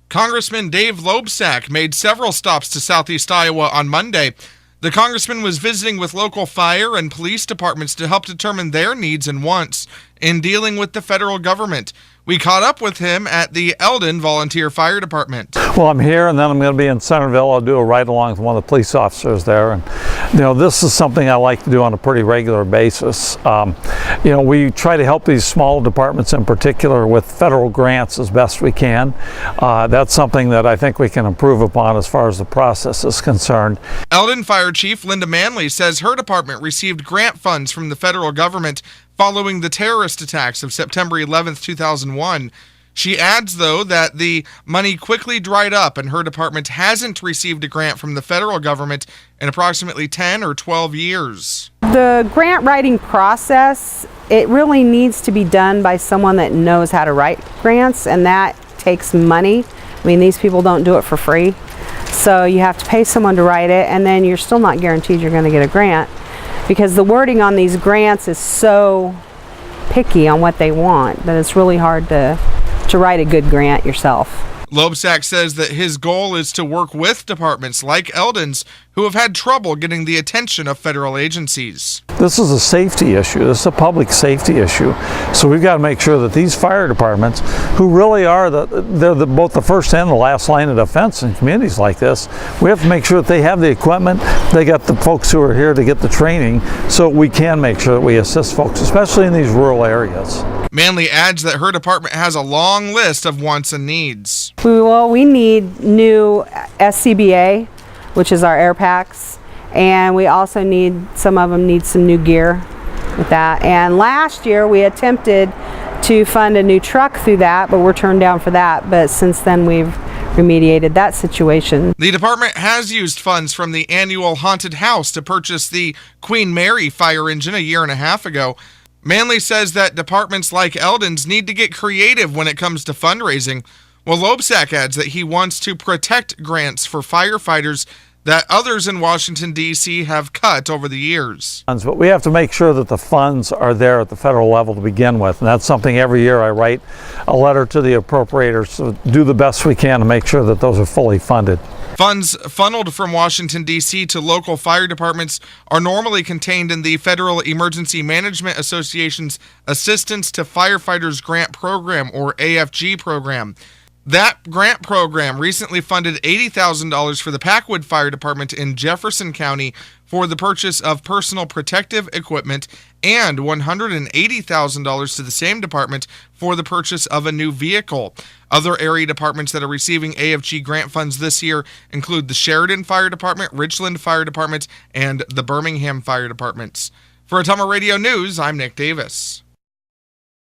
Congressman Dave Loebsack made several stops to southeast Iowa on Monday. The congressman was visiting with local fire and police departments to help determine their needs and wants in dealing with the federal government. We caught up with him at the Eldon Volunteer Fire Department. Well, I'm here, and then I'm going to be in Centerville. I'll do a ride-along with one of the police officers there. And, this is something I like to do on a pretty regular basis. We try to help these small departments in particular with federal grants as best we can. That's something that I think we can improve upon as far as the process is concerned. Eldon Fire Chief Linda Manley says her department received grant funds from the federal government following the terrorist attacks of September 11th, 2001. She adds, though, that the money quickly dried up and her department hasn't received a grant from the federal government in approximately 10 or 12 years. The grant writing process, it really needs to be done by someone that knows how to write grants, and that takes money. I mean, these people don't do it for free. So you have to pay someone to write it, and then you're still not guaranteed you're going to get a grant, because the wording on these grants is so picky on what they want that it's really hard to write a good grant yourself. Loebsack says that his goal is to work with departments like Eldon's who have had trouble getting the attention of federal agencies. This is a safety issue. This is a public safety issue. So we've got to make sure that these fire departments, who really are both the first and the last line of defense in communities like this, we have to make sure that they have the equipment, they got the folks who are here to get the training, so we can make sure that we assist folks, especially in these rural areas. Manley adds that her department has a long list of wants and needs. Well, we need new SCBA, which is our air packs, and we also some of them need some new gear with that. And last year we attempted to fund a new truck through that, but we're turned down for that. But since then we've remediated that situation. The department has used funds from the annual haunted house to purchase the Queen Mary fire engine a year and a half ago. Manley says that departments like Eldon's need to get creative when it comes to fundraising. Well, Loebsack adds that he wants to protect grants for firefighters that others in Washington, D.C. have cut over the years. But we have to make sure that the funds are there at the federal level to begin with, and that's something every year I write a letter to the appropriators to do the best we can to make sure that those are fully funded. Funds funneled from Washington, D.C. to local fire departments are normally contained in the Federal Emergency Management Association's Assistance to Firefighters Grant Program, or AFG program. That grant program recently funded $80,000 for the Packwood Fire Department in Jefferson County for the purchase of personal protective equipment, and $180,000 to the same department for the purchase of a new vehicle. Other area departments that are receiving AFG grant funds this year include the Sheridan Fire Department, Richland Fire Department, and the Birmingham Fire Departments. For Ottumwa Radio News, I'm Nick Davis.